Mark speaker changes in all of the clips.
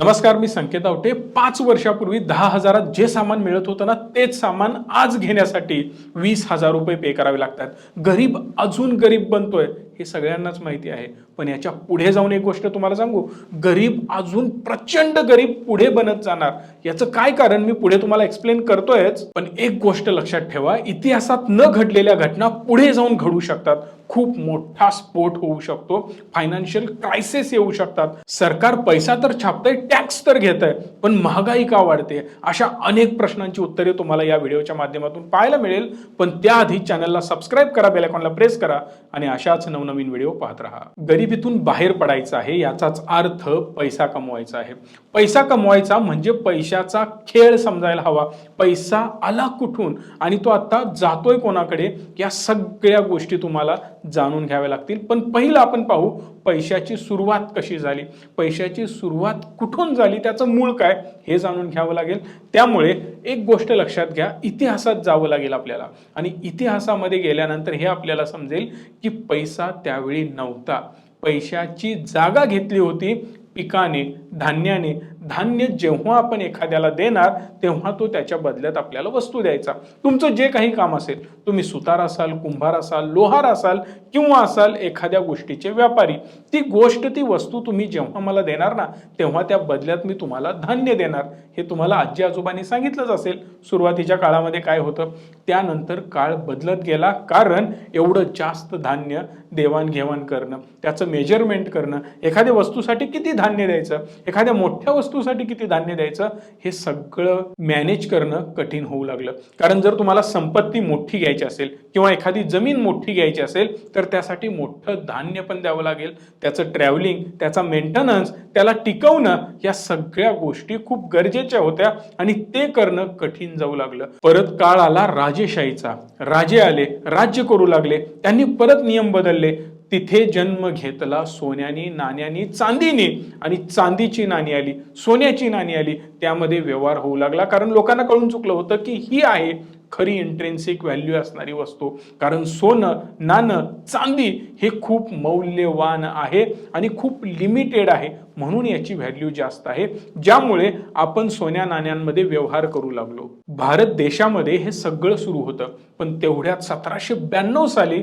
Speaker 1: नमस्कार, मी संकेत आवटे. 5 वर्षापूर्वी 10,000त जे सामान मिळत होतं ना, तेच सामान आज घेण्यासाठी 20,000 रुपये पे करावे लागतात. गरीब अजून गरीब बनतोय हे सगळ्यांनाच माहिती आहे. पण याच्या पुढे जाऊन एक गोष्ट तुम्हाला सांगू, गरीब अजून प्रचंड गरीब पुढे बनत जाणार. याचं काय कारण मी पुढे तुम्हाला एक्सप्लेन करतोयच. पण एक गोष्ट लक्षात ठेवा, इतिहासात न घडलेल्या घटना पुढे जाऊन घडू शकतात. खूप मोठा स्फोट होऊ शकतो, फायनान्शियल क्रायसिस येऊ शकतात. सरकार पैसा तर छापतंय, टॅक्स तर घेतंय, पण महागाई का वाढते? अशा अनेक प्रश्नांची उत्तरे तुम्हाला या व्हिडिओच्या माध्यमातून पाहायला मिळेल. पण त्याआधी चॅनलला सबस्क्राईब करा, बेल आयकॉनला प्रेस करा आणि अशाच नवनवीन व्हिडिओ पाहत राहा. गरिबीतून बाहेर पडायचं आहे याचाच अर्थ पैसा कमवायचा आहे. पैसा कमवायचा म्हणजे पैशाचा खेळ समजायला हवा. पैसा आला कुठून आणि तो आता जातोय कोणाकडे, या सगळ्या गोष्टी तुम्हाला जाणून घ्याव्या लागतील. पण पहिलं आपण पाहू, पैशाची सुरुवात कशी झाली, पैशाची सुरुवात कुठून झाली, त्याचं मूळ काय हे जाणून घ्यावं लागेल. त्यामुळे एक गोष्ट लक्षात घ्या, इतिहासात जावं लागेल आपल्याला आणि इतिहासामध्ये गेल्यानंतर हे आपल्याला समजेल की पैसा त्यावेळी नव्हता. पैशाची जागा घेतली होती पिकाने, धान्याने. धान्य जेव्हा आपण एखाद्याला देणार तेव्हा तो त्याच्या बदल्यात आपल्याला वस्तू द्यायचा. तुमचं जे काही काम असेल, तुम्ही सुतार असाल, कुंभार असाल, लोहार असाल किंवा असाल एखाद्या गोष्टीचे व्यापारी, ती गोष्ट, ती वस्तू तुम्ही जेव्हा मला देणार ना, तेव्हा त्या बदल्यात मी तुम्हाला धान्य देणार. हे तुम्हाला आजी आजोबांनी सांगितलंच असेल. सुरुवातीच्या काळामध्ये काय होतं, त्यानंतर काळ बदलत गेला, कारण एवढं जास्त धान्य देवाणघेवाण करणं, त्याचं मेजरमेंट करणं, एखाद्या वस्तूसाठी किती धान्य द्यायचं, एखाद्या मोठ्या वस्तूसाठी किती धान्य द्यायचं, हे सगळं मॅनेज करणं कठीण होऊ लागलं. कारण जर तुम्हाला संपत्ती मोठी घ्यायची असेल किंवा एखादी जमीन मोठी घ्यायची असेल तर त्यासाठी मोठं धान्य पण द्यावं लागेल. त्याचं ट्रॅव्हलिंग, त्याचा मेंटेनन्स, त्याला टिकवणं, या सगळ्या गोष्टी खूप गरजेच्या होत्या आणि ते करणं कठीण जाऊ लागलं. परत काळ आला राजेशाहीचा. राजे आले, राज्य करू लागले, त्यांनी परत नियम बदलले. तिथे जन्म घेतला सोन्यानी, नाण्यानी, चांदीनी, आणि चांदीची नाणी आली, सोन्याची नाणी आली. त्यामध्ये व्यवहार होऊ लागला, कारण लोकांना कळून चुकलं होतं की ही आहे खरी इंट्रिन्सिक व्हॅल्यू असणारी वस्तू. कारण सोनं, नाणं, चांदी हे खूप मौल्यवान आहे आणि खूप लिमिटेड आहे, म्हणून याची व्हॅल्यू जास्त आहे, ज्यामुळे आपण सोन्या नाण्यांमध्ये व्यवहार करू लागलो. भारत देशामध्ये हे सगळं सुरू होतं. पण तेवढ्यात 1792 साली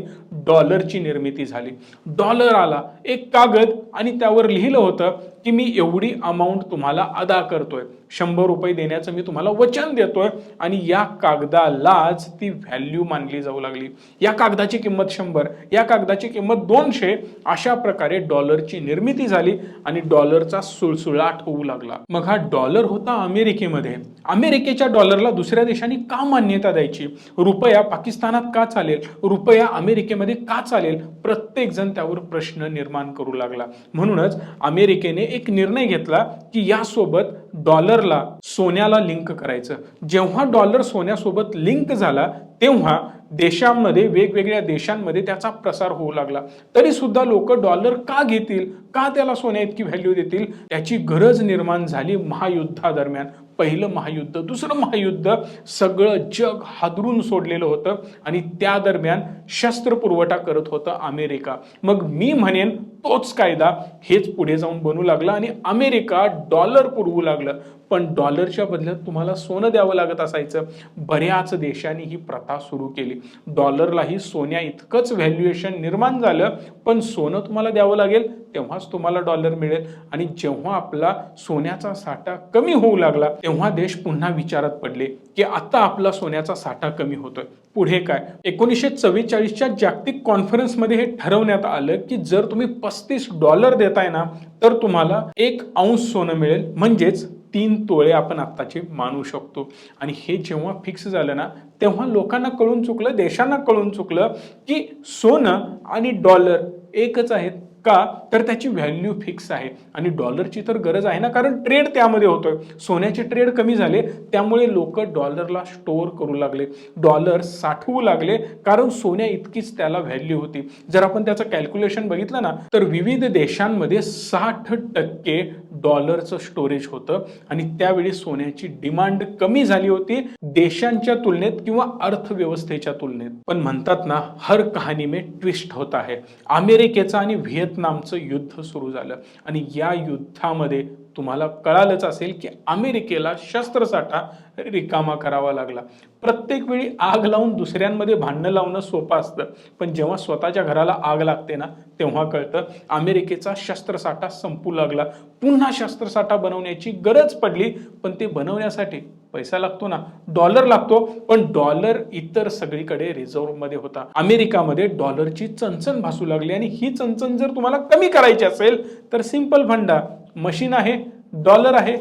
Speaker 1: डॉलरची निर्मिती झाली. डॉलर आला, एक कागद, आणि त्यावर लिहिलं होतं की मी एवढी अमाऊंट तुम्हाला अदा करतोय, 100 रुपये देण्याचं मी तुम्हाला वचन देतोय, आणि या कागदालाच ती व्हॅल्यू मानली जाऊ लागली. या कागदाची किंमत 100, या कागदाची किंमत 200, अशा प्रकारे डॉलरची निर्मिती झाली आणि डॉलरचा सुळसुळाट होऊ लागला. मग हा डॉलर होता अमेरिकेमध्ये. अमेरिकेच्या डॉलरला दुसऱ्या देशांनी का मान्यता द्यायची? रुपया पाकिस्तानात का चालेल, रुपया अमेरिकेमध्ये का चालेल? प्रत्येक जण त्यावर प्रश्न निर्माण करू लागला. म्हणूनच अमेरिकेने एक निर्णय घेतला की यासोबत डॉलरला, सोन्याला लिंक करायचं. जेव्हा डॉलर सोन्यासोबत लिंक झाला तेव्हा देशांमध्ये, वेगवेगळ्या देशांमध्ये त्याचा प्रसार होऊ लागला. तरी सुद्धा लोक डॉलर का घेतील, का त्याला सोन्या इतकी व्हॅल्यू देतील? त्याची गरज निर्माण झाली महायुद्धादरम्यान. पहिलं महायुद्ध, दुसरं महायुद्ध, सगळं जग हादरून सोडलेलं होतं आणि त्या दरम्यान शस्त्र पुरवठा करत होतं अमेरिका. मग मी म्हणेन तोच कायदा हेच पुढे जाऊन बनू लागला आणि अमेरिका डॉलर पुरवू लागलं. पण डॉलरच्या बदल्यात तुम्हाला सोनं द्यावं लागत असायचं. बऱ्याच देशांनी ही प्रथा सुरू केली. डॉलरलाही सोन्या इतकंच व्हॅल्युएशन निर्माण झालं, पण सोनं तुम्हाला द्यावं लागेल तेव्हाच तुम्हाला डॉलर मिळेल. आणि जेव्हा आपला सोन्याचा साठा कमी होऊ लागला तेव्हा देश पुन्हा विचारात पडले की आता आपला सोन्याचा साठा कमी होतोय, पुढे काय? 1944च्या जागतिक कॉन्फरन्समध्ये हे ठरवण्यात आलं की जर तुम्ही $35 देताय ना, तर तुम्हाला 1 औंस सोनं मिळेल, म्हणजेच 3 तोळे आपण आत्ताचे मानू शकतो. आणि हे जेव्हा फिक्स झालं ना, तेव्हा लोकांना कळून चुकलं, देशांना कळून चुकलं की सोनं आणि डॉलर एकच आहेत. का? तर त्याची व्हॅल्यू फिक्स आहे आणि डॉलरची तर गरज आहे ना, कारण ट्रेड त्यामध्ये होतोय. सोन्याचे ट्रेड कमी झाले, त्यामुळे लोक डॉलरला स्टोअर करू लागले, डॉलर साठवू लागले, कारण सोन्या इतकीच त्याला व्हॅल्यू होती. जर आपण त्याचं कॅल्क्युलेशन बघितलं ना, तर विविध देशांमध्ये 60% डॉलरचं स्टोरेज होतं आणि त्यावेळी सोन्याची डिमांड कमी झाली होती देशांच्या तुलनेत किंवा अर्थव्यवस्थेच्या तुलनेत. पण म्हणतात ना, हर कहाणी में ट्विस्ट होता है. अमेरिकेचा आणि व्हिएतनामचं असं युद्ध सुरू झालं आणि या युद्धामध्ये तुम्हाला कळालंच असेल की अमेरिकेला शस्त्रसाठा रिकामा करावा लागला. प्रत्येक वेळी आग लावून दुसऱ्यांमध्ये भांडणं लावणं सोपं असतं, पण जेव्हा स्वतःच्या घराला आग लागते ना तेव्हा कळतं. अमेरिकेचा शस्त्रसाठा संपू लागला. पुन्हा शस्त्रसाठा बनवण्याची गरज पडली, पण ते बनवण्यासाठी पैसा लागतो ना, डॉलर लागतो. पण डॉलर इतर सगळीकडे रिझर्व्ह मध्ये होता. अमेरिकामध्ये डॉलरची चणचण भासू लागली आणि ही चणचण जर तुम्हाला कमी करायची असेल तर सिंपल फंडा, मशीन आहे, डॉलर आहे,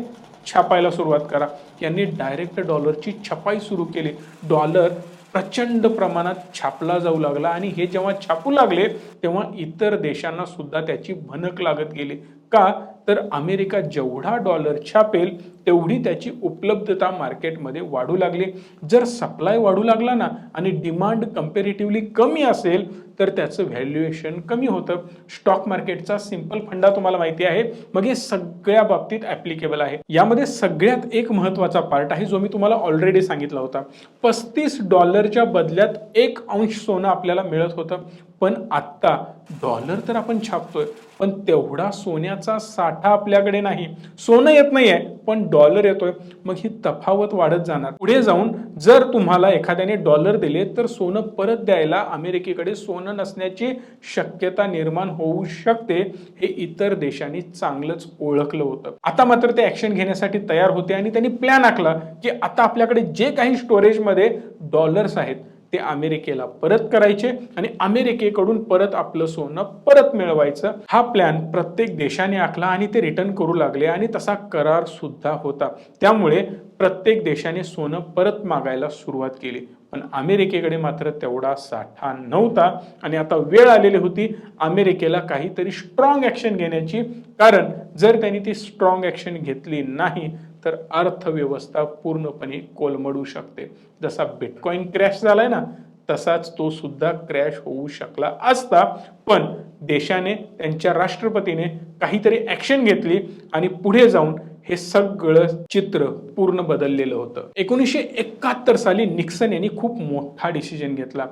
Speaker 1: छापायला सुरुवात करा. यांनी डायरेक्ट डॉलरची छपाई सुरू केली. डॉलर प्रचंड प्रमाणात छापला जाऊ लागला आणि हे जेव्हा छापू लागले तेव्हा इतर देशांना सुद्धा त्याची भनक लागत गेली. का तर अमेरिका जेवढा डॉलर छापेल तेवढी त्याची उपलब्धता मार्केटमध्ये वाढू लागली. जर सप्लाय वाढू लागला ना आणि डिमांड कंपॅरेटिव्हली कमी असेल तर त्याचं व्हॅल्युएशन कमी होतं. स्टॉक मार्केटचा सिंपल फंडा तुम्हाला माहिती आहे, मग हे सगळ्या बाबतीत ऍप्लिकेबल आहे. यामध्ये सगळ्यात एक महत्वाचा पार्ट आहे जो मी तुम्हाला ऑलरेडी सांगितला होता. $35 बदल्यात 1 अंश सोनं आपल्याला मिळत होतं, पण आता डॉलर तर आपण छापतोय पण तेवढा सोन्याचा साठा आपल्याकडे नाही. सोनं येत नाहीये पण डॉलर येतोय. मग ही तफावत वाढत जाणार. पुढे जाऊन जर तुम्हाला एखाद्याने डॉलर दिले तर सोनं परत द्यायला अमेरिकेकडे सोनं नसण्याची शक्यता निर्माण होऊ शकते. हे इतर देशांनी चांगलंच ओळखलं होतं. आता मात्र ते ऍक्शन घेण्यासाठी तयार होते आणि त्यांनी प्लॅन आखला की आता आपल्याकडे जे काही स्टोरेजमध्ये डॉलर्स आहेत ते अमेरिकेला परत करायचे आणि अमेरिकेकडून परत आपलं सोनं परत मिळवायचं. हा प्लॅन प्रत्येक देशाने आखला आणि ते रिटर्न करू लागले आणि तसा करार सुद्धा होता. त्यामुळे प्रत्येक देशाने सोनं परत मागायला सुरुवात केली. पण अमेरिकेकडे मात्र तेवढा साठा नव्हता आणि आता वेळ आलेली होती अमेरिकेला काहीतरी स्ट्रॉंग ऍक्शन घेण्याची. कारण जर त्यांनी ती स्ट्रॉंग ऍक्शन घेतली नाही तर अर्थव्यवस्था पूर्णपणे कोलमडू शकते. जसा बिटकॉइन क्रॅश झालाय ना तसाच तो सुद्धा क्रॅश होऊ शकला असता. पण देशाने, त्यांच्या राष्ट्रपतीने काहीतरी ऍक्शन घेतली आणि पुढे जाऊन हे सगळं चित्र पूर्ण बदललेलं होतं. 1971 साली निक्सन यांनी खूप मोठा डिसिजन घेतला.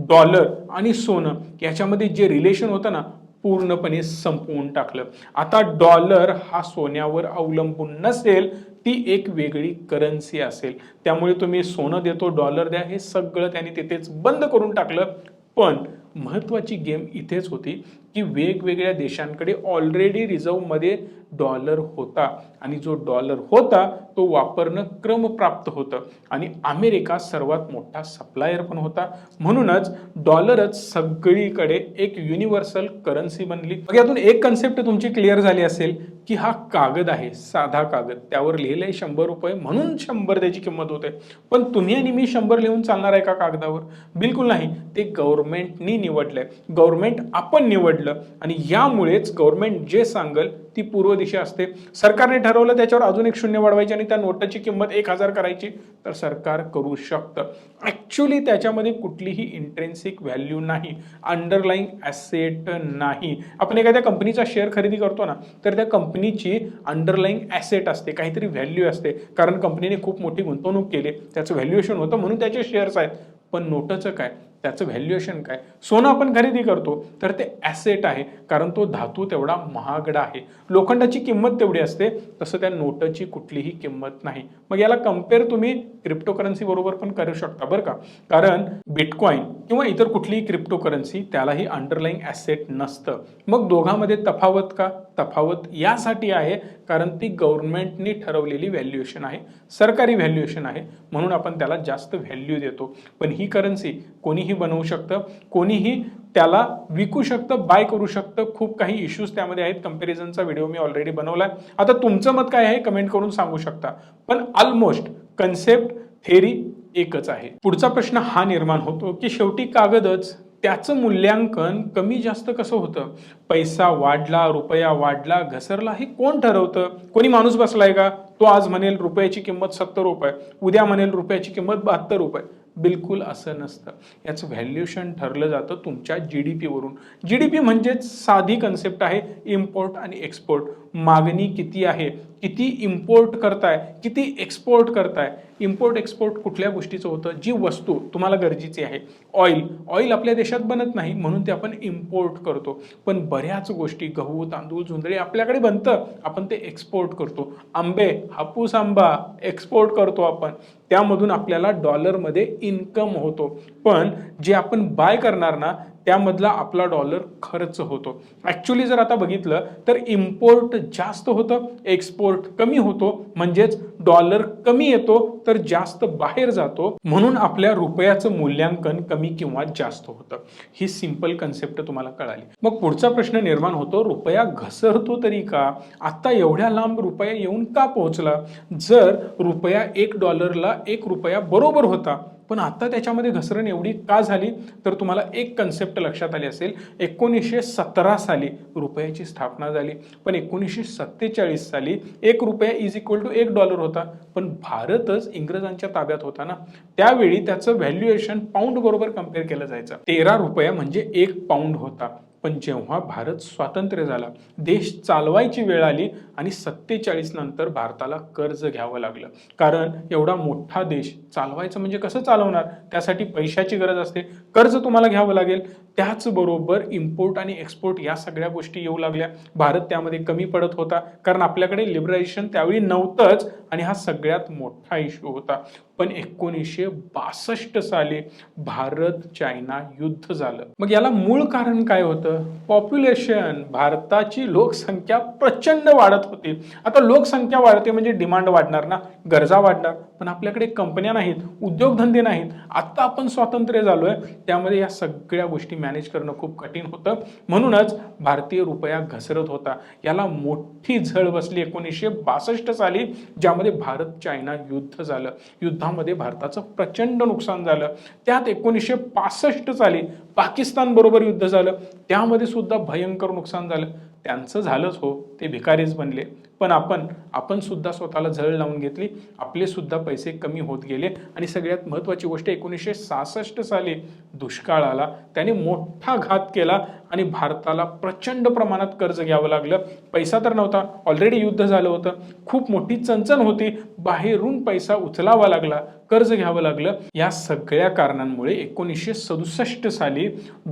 Speaker 1: डॉलर आणि सोनं याच्यामध्ये जे रिलेशन होतं ना पूर्णपणे संपवून टाकलं. आता डॉलर हा सोन्यावर अवलंबून नसेल, ती एक वेगळी करन्सी असेल. त्यामुळे तुम्ही सोनं देतो डॉलर द्या हे सगळं त्यांनी तिथेच बंद करून टाकलं. पण महत्वाची गेम इथेच होती की वेगवेगळ्या देशांकडे ऑलरेडी रिझर्व्हमध्ये डॉलर होता आणि जो डॉलर होता तो वापरणं क्रमप्राप्त होतं आणि अमेरिका सर्वात मोठा सप्लायर पण होता. म्हणूनच डॉलरच सगळीकडे एक युनिव्हर्सल करन्सी बनली. मग यातून एक कन्सेप्ट तुमची क्लिअर झाली असेल की हा कागद आहे, साधा कागद, त्यावर लिहिलंय ₹100 म्हणून 100 त्याची किंमत होते. पण तुम्ही आणि मी 100 लिहून चालणार आहे का कागदावर? बिलकुल नाही. ते गव्हर्नमेंटनी निवडलंय, गव्हर्नमेंट आपण निवडलं आणि यामुळेच गव्हर्नमेंट जे सांगेल ती पूर्व दिशा असते. सरकारने ठरवलं त्याच्यावर अजून एक शून्य वाढवायची आणि त्या नोटाची किंमत 1000 करायची तर सरकार करू शकतं. ऍक्च्युअली त्याच्यामध्ये कुठलीही इंट्रेन्सिक व्हॅल्यू नाही, अंडरलाईंग ॲसेट नाही. आपण एखाद्या कंपनीचा शेअर खरेदी करतो ना तर त्या कंपनीची अंडरलाईंग ॲसेट असते, काहीतरी व्हॅल्यू असते. कारण कंपनीने खूप मोठी गुंतवणूक केली, त्याचं व्हॅल्युएशन होतं म्हणून त्याचे शेअर्स आहेत. पण नोटाचं काय, त्याचं व्हॅल्युएशन काय? सोनं आपण खरेदी करतो तर ते ॲसेट आहे कारण तो धातू तेवढा महागडा आहे. लोखंडाची किंमत तेवढी असते, तसं त्या नोटाची कुठलीही किंमत नाही. मग याला कम्पेअर तुम्ही क्रिप्टोकरन्सी बरोबर पण करू शकता बरं का. कारण बिटकॉइन किंवा इतर कुठलीही क्रिप्टोकरन्सी त्यालाही अंडरलाईंग ॲसेट नसतं. मग दोघांमध्ये तफावत का? तफावत यासाठी आहे कारण ती गव्हर्नमेंटनी ठरवलेली व्हॅल्युएशन आहे, सरकारी व्हॅल्युएशन आहे, म्हणून आपण त्याला जास्त व्हॅल्यू देतो. पण ही करन्सी कोणीही बनवू शकतं, कोणीही त्याला विकू शकतं, बाय करू शकतं. खूप काही इश्यूज त्यामध्ये आहेत. कंपॅरिझनचा व्हिडिओ मी ऑलरेडी बनवलाय. आता तुमचं मत काय आहे कमेंट करून सांगू शकता. पण ऑलमोस्ट कन्सेप्ट, थेरी एकच आहे. पुढचा प्रश्न हा निर्माण होतो की शेवटी कागदच, त्याचं मूल्यांकन कमी जास्त कसं होतं? पैसा वाढला, रुपया वाढला, घसरला हे कोण ठरवतं? कोणी माणूस बसलाय का? तो आज म्हणेल रुपयाची किंमत ₹70, उद्या म्हणेल रुपयाची किंमत ₹72. बिलकुल असं नसतं. याचं व्हॅल्युएशन ठरलं जातं तुमच्या GDP वरून. GDP म्हणजेच साधी कन्सेप्ट आहे, इम्पोर्ट आणि एक्सपोर्ट. मागणी किती आहे, किती इम्पोर्ट करताय, किती एक्सपोर्ट करताय. इम्पोर्ट एक्सपोर्ट कुठल्या गोष्टीचं होतं, जी वस्तू तुम्हाला गरजेची आहे. ऑइल आपल्या देशात बनत नाही म्हणून ते आपण इम्पोर्ट करतो. पण बऱ्याच गोष्टी गहू, तांदूळ, झुंजळे आपल्याकडे बनतं, आपण ते एक्सपोर्ट करतो. आंबे, हापूस आंबा एक्सपोर्ट करतो आपण, त्यामधून आपल्याला डॉलरमध्ये इन्कम होतो. पण जे आपण बाय करणार ना त्यामधला आपला डॉलर खर्च होतो. ॲक्च्युली जर आता बघितलं तर इम्पोर्ट जास्त होतं, एक्सपोर्ट कमी होतो. म्हणजेच डॉलर कमी येतो तर जास्त बाहेर जातो, म्हणून आपल्या रुपयाचं मूल्यांकन कमी किंवा जास्त होतं. ही सिंपल कन्सेप्ट तुम्हाला कळाली. मग पुढचा प्रश्न निर्माण होतो, रुपया घसरतो तरी का? आता एवढ्या लांब रुपया येऊन का पोहोचला? जर रुपया $1 1 रुपया बरोबर होता, पण आता त्याच्यामध्ये घसरण एवढी का झाली? तर तुम्हाला एक कन्सेप्ट लक्षात आली असेल, 1917 साली रुपयाची स्थापना झाली, पण 1947 साली 1 रुपया इज इक्वल टू $1 होता. पण भारतच इंग्रजांच्या ताब्यात होता ना, त्यावेळी त्याचं व्हॅल्युएशन पाऊंड बरोबर कम्पेअर केलं जायचं. 13 रुपया म्हणजे 1 पाऊंड होता. पण जेव्हा भारत स्वातंत्र्य झाला, देश चालवायची वेळ आली आणि 47 नंतर भारताला कर्ज घ्यावं लागलं. कारण एवढा मोठा देश चालवायचं म्हणजे कसं चालवणार? त्यासाठी पैशाची गरज असते, कर्ज तुम्हाला घ्यावं लागेल. त्याचबरोबर इम्पोर्ट आणि एक्सपोर्ट या सगळ्या गोष्टी येऊ लागल्या. भारत त्यामध्ये कमी पडत होता कारण आपल्याकडे लिबरलायझेशन त्यावेळी नव्हतंच आणि हा सगळ्यात मोठा इश्यू होता. पण 1962 साली भारत चायना युद्ध झालं. मग याला मूळ कारण काय होतं? पॉप्युलेशन. भारताची लोकसंख्या प्रचंड वाढत होती. आता लोकसंख्या वाढते म्हणजे डिमांड वाढणार ना, गरजा वाढणार. पण आपल्याकडे कंपन्या नाहीत, उद्योगधंदे नाहीत. आता आपण स्वातंत्र्य झालोय, त्यामध्ये या सगळ्या गोष्टी मॅनेज करणं खूप कठीण होतं. म्हणूनच भारतीय रुपया घसरत होता. याला मोठी झळ बसली 1962 साली, ज्यामध्ये भारत चायना युद्ध झालं. युद्धामध्ये भारताचं प्रचंड नुकसान झालं. त्यात 1965 साली पाकिस्तान बरोबर युद्ध झालं, त्यामध्ये सुद्धा भयंकर नुकसान झालं. त्यांचं झालंच हो, ते भिकारीच बनले. पण आपण सुद्धा स्वतःला झळ लावून घेतली, आपले सुद्धा पैसे कमी होत गेले. आणि सगळ्यात महत्त्वाची गोष्ट, 1966 साली दुष्काळ आला, त्याने मोठा घात केला आणि भारताला प्रचंड प्रमाणात कर्ज घ्यावं लागलं. पैसा तर नव्हता, ऑलरेडी युद्ध झालं होतं, खूप मोठी चणचण होती, बाहेरून पैसा उचलावा लागला, कर्ज घ्यावं लागलं. या सगळ्या कारणांमुळे 1967 साली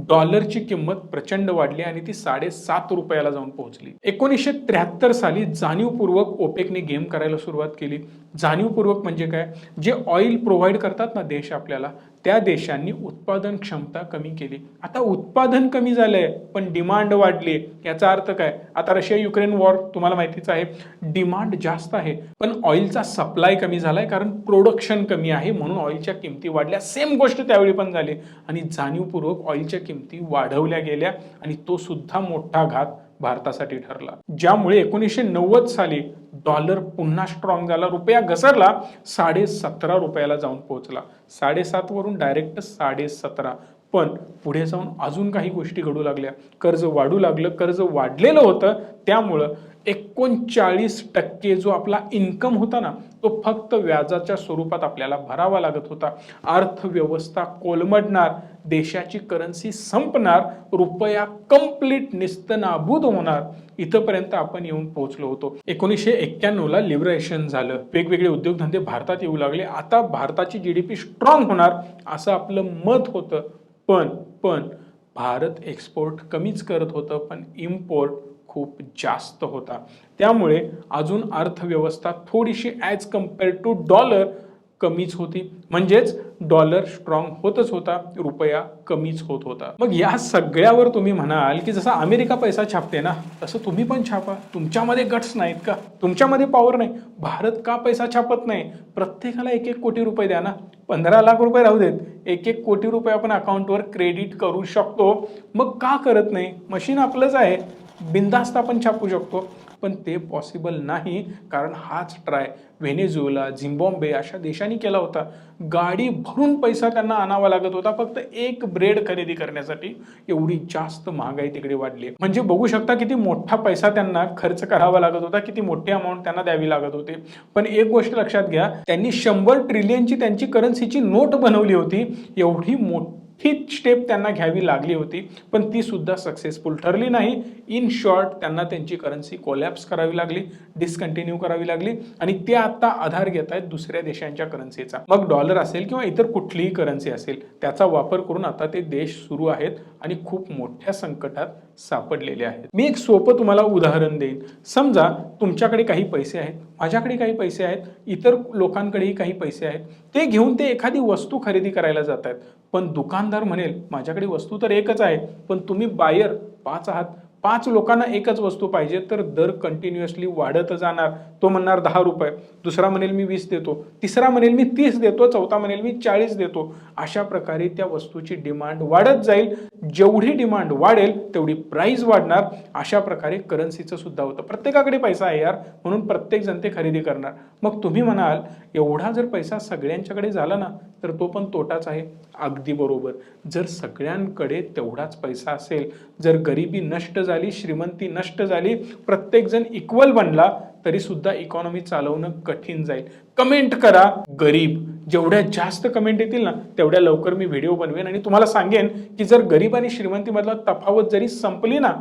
Speaker 1: डॉलरची किंमत प्रचंड वाढली आणि ती 7.5 रुपयाला जाऊन पोहोचली. 1973 साली जाणीवपूर्वक ओपेकने गेम करायला सुरुवात केली. जाणीवपूर्वक म्हणजे काय? जे ऑइल प्रोव्हाइड करतात ना देश आपल्याला, त्या देशांनी उत्पादन क्षमता कमी केली. आता उत्पादन कमी झालंय पण डिमांड वाढली. याचा अर्थ काय? आता रशिया युक्रेन वॉर तुम्हाला माहितीच आहे, डिमांड जास्त आहे पण ऑइलचा सप्लाय कमी झालाय कारण प्रोडक्शन कमी आहे, म्हणून ऑइलच्या किमती वाढल्या. सेम गोष्ट त्यावेळी पण झाली आणि जाणीवपूर्वक ऑइलच्या किमती वाढवल्या गेल्या आणि तो सुद्धा मोठा घात भारतासाठी ठरला. ज्यामुळे 1990 साली डॉलर पुन्हा स्ट्रॉंग झाला, रुपया घसरला, 17.5 रुपयाला जाऊन पोहोचला. 7.5 वरून डायरेक्ट 17.5. पण पुढे जाऊन अजून काही गोष्टी घडू लागल्या, कर्ज वाढू लागलं. कर्ज वाढलेलं होतं, त्यामुळं 39% जो आपला इन्कम होता ना, तो फक्त व्याजाच्या स्वरूपात आपल्याला भरावा लागत होता. अर्थव्यवस्था कोलमडणार, देशाची करन्सी संपणार, रुपया कंप्लीट निस्तनाबूत होणार, इथपर्यंत आपण येऊन पोहोचलो होतो. 1991 ला लिबरेशन झालं, वेगवेगळे उद्योगधंदे भारतात येऊ लागले. आता भारताची GDP स्ट्रॉंग होणार असं आपलं मत होतं. पण भारत एक्सपोर्ट कमीच करत होतं, पण इम्पोर्ट खूप जास्त होता. त्यामुळे अजून अर्थव्यवस्था थोडीशी ॲज कम्पेअर टू डॉलर कमीच होती. म्हणजेच डॉलर स्ट्रॉंग होतच होता, रुपया कमीच होत होता. मग या सगळ्यावर तुम्ही म्हणाल की जसं अमेरिका पैसा छापते ना, तसं तुम्ही पण छापा. तुमच्यामध्ये गट्स नाहीत का? तुमच्यामध्ये पॉवर नाही? भारत का पैसा छापत नाही? प्रत्येकाला 1-1 कोटी रुपये द्या ना, 15 लाख रुपये राहू देत, 1-1 कोटी रुपये आपण अकाउंटवर क्रेडिट करू शकतो. मग का करत नाही? मशीन आपलंच आहे, बिनधास्त आपण छापू शकतो. पण ते पॉसिबल नाही, कारण हाच ट्राय व्हेनेझुएला, झिम्बाब्वे अशा देशांनी केला होता. गाडी भरून पैसा त्यांना आणावा लागत होता फक्त एक ब्रेड खरेदी करण्यासाठी. एवढी जास्त महागाई तिकडे वाढली. म्हणजे बघू शकता किती मोठा पैसा त्यांना खर्च करावा लागत होता, किती मोठी अमाऊंट त्यांना द्यावी लागत होती. पण एक गोष्ट लक्षात घ्या, त्यांनी 100 ट्रिलियनची त्यांची करन्सीची नोट बनवली होती. एवढी मोठी स्टेप त्यांना घ्यावी लागली होती, पण ती सुद्धा सक्सेसफुल ठरली नाही. इन शॉर्ट त्यांना त्यांची करन्सी कोलॅप्स करावी लागली, डिस्कंटिन्यू करावी लागली आणि ते आता आधार घेत आहेत दुसऱ्या देशांच्या करन्सीचा. मग डॉलर असेल किंवा इतर कुठलीही करन्सी असेल, त्याचा वापर करून आता ते देश सुरू आहेत आणि खूप मोठ्या संकटात सापडलेले आहेत. मी एक सोपं तुम्हाला उदाहरण देईन. समजा तुमच्याकडे काही पैसे आहेत, माझ्याकडे काही पैसे आहेत, इतर लोकांकडेही काही पैसे आहेत. ते घेऊन ते एखादी वस्तू खरेदी करायला जात आहेत. पण दुकानदार म्हणेल माझ्याकडे वस्तू तर एकच आहे, पण तुम्ही बायर 5 आहात, 5 लोकांना एकच वस्तू पाहिजे, तर दर कंटिन्युअसली वाढत जाणार. तो म्हणणार 10 रुपये, दुसरा म्हणेल मी 20 देतो, तिसरा म्हणेल मी 30 देतो, चौथा म्हणेल मी 40 देतो. अशा प्रकारे त्या वस्तूची डिमांड वाढत जाईल. जेवढी डिमांड वाढेल तेवढी प्राइस वाढणार. अशा प्रकारे करन्सीचं सुद्धा होतं. प्रत्येकाकडे पैसा आहे यार, म्हणून प्रत्येक जण ते खरेदी करणार. मग तुम्ही म्हणाल एवढा जर पैसा सगळ्यांच्याकडे झाला ना, तर तो पण तोटाच आहे. अगदी बरोबर. जर सगळ्यांकडे तेवढाच पैसा असेल, जर गरिबी नष्ट झाली, श्रीमंती नष्ट झाली, प्रत्येक जण इक्वल बनला, तरी सुद्धा इकॉनॉमी चालवणं कठीण जाईल. कमेंट करा गरीब. जेवढ्या जास्त कमेंट येतील ना, तेवढ्या लवकर मी व्हिडिओ बनवेन आणि तुम्हाला सांगेन की जर गरीब आणि श्रीमंतीमधला तफावत जरी संपली ना,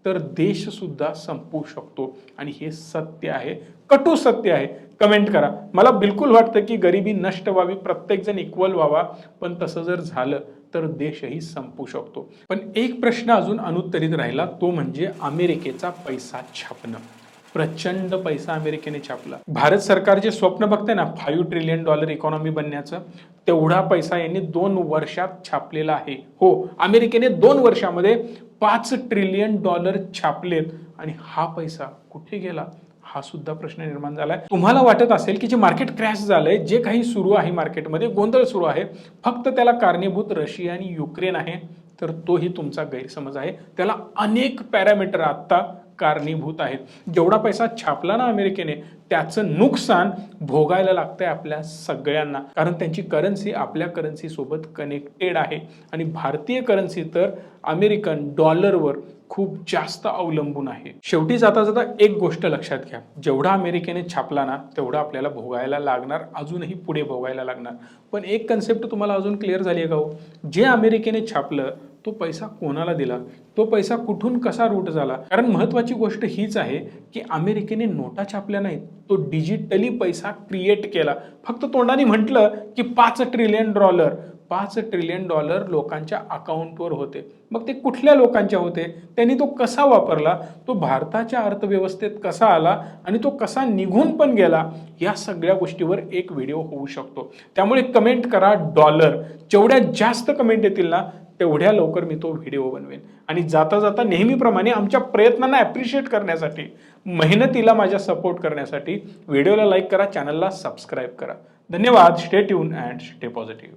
Speaker 1: तर देश सुद्धा संपू शकतो. आणि हे सत्य आहे, कटू सत्य आहे. कमेंट करा. मला बिलकुल वाटतं की गरिबी नष्ट व्हावी, प्रत्येक जण इक्वल व्हावा, पण तसं जर झालं तर देशही संपू शकतो. पण एक प्रश्न अजून अनुत्तरित राहिला, तो म्हणजे अमेरिकेचा पैसा छापणं. प्रचंड पैसा अमेरिकेने छापला. भारत सरकार जे स्वप्न बघते ना, $5 ट्रिलियन इकॉनॉमी बनण्याचं, तेवढा पैसा यांनी 2 वर्षात छापलेला आहे. हो, अमेरिकेने 2 वर्षामध्ये $5 ट्रिलियन छापलेत. आणि हा पैसा कुठे गेला, हा सुद्धा प्रश्न निर्माण झालाय. तुम्हाला वाटत असेल की जे मार्केट क्रॅश झालंय, जे काही सुरू आहे मार्केटमध्ये गोंधळ सुरू आहे, फक्त त्याला कारणीभूत रशिया आणि युक्रेन आहे, तर तोही तुमचा गैरसमज आहे. त्याला अनेक पॅरामीटर आता कारणीभूत आहेत. जेवढा पैसा छापला ना अमेरिकेने, त्याचं नुकसान भोगायला लागतंय आपल्या सगळ्यांना, कारण त्यांची करन्सी आपल्या करन्सी सोबत कनेक्टेड आहे. आणि भारतीय करन्सी तर अमेरिकन डॉलरवर खूप जास्त अवलंबून आहे. शेवटी जाता जाता एक गोष्ट लक्षात घ्या, जेवढा अमेरिकेने छापला ना, तेवढा आपल्याला भोगायला लागणार, अजूनही पुढे भोगायला लागणार. पण एक कन्सेप्ट तुम्हाला अजून क्लिअर झाली आहे का हो? जे अमेरिकेने छापलं, तो पैसा कोणाला दिला, तो पैसा कुठून कसा रूट झाला? कारण महत्वाची गोष्ट हीच आहे की अमेरिकेने नोटा छापल्या नाहीत, तो डिजिटली पैसा क्रिएट केला. फक्त तोंडाने म्हटलं की $5 ट्रिलियन, $5 ट्रिलियन लोकांच्या अकाउंटवर होते. मग ते कुठल्या लोकांच्या होते, त्यांनी तो कसा वापरला, तो भारताच्या अर्थव्यवस्थेत कसा आला आणि तो कसा निघून पण गेला, या सगळ्या गोष्टीवर एक व्हिडिओ होऊ शकतो. त्यामुळे कमेंट करा डॉलर. जेवढ्या जास्त कमेंट येतील ना, तेवढ्या लवकर मी तो व्हिडिओ बनवेन. आणि जाता जाता नेहमीप्रमाणे आमच्या प्रयत्नांना ॲप्रिशिएट करण्यासाठी, मेहनतीला माझ्या सपोर्ट करण्यासाठी व्हिडिओला लाईक करा, चॅनलला सबस्क्राईब करा. धन्यवाद. Stay tune and stay positive.